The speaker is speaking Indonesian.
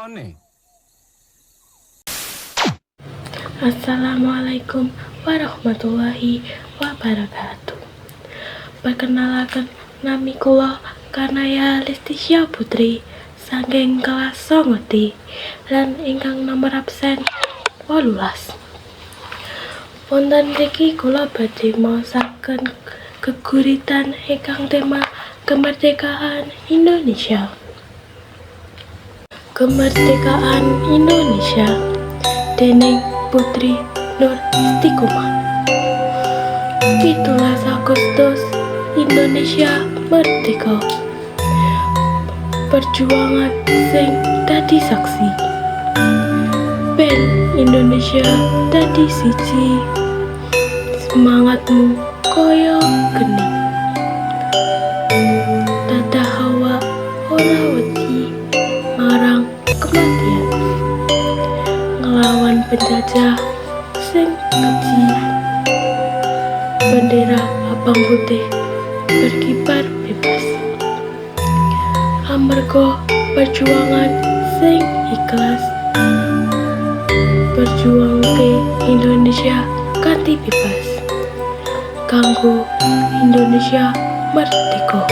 nih. Assalamualaikum warahmatullahi wabarakatuh. Perkenalkan nami kula Kanaya Listisya Putri saking kelas 9 lan ingkang nomor absen 18. Wonten mriki kula badhe maosaken geguritan ingkang tema kemerdekaan Indonesia. Kemerdekaan Indonesia dening Putri Nur Istiqomah. 17 Agustus Indonesia merdeka. Perjuangan sing dadi saksi. Ben Indonesia dadi siji. Semangatmu koyo geni. Tata hawa ora wedi marang kematian. Ngelawan penjajah sing keji. Bendera abang putih berkibar bebas. Amarga perjuangan sing ikhlas. Berjuangke Indonesia kanthi bebas. Kanggo Indonesia merdeka.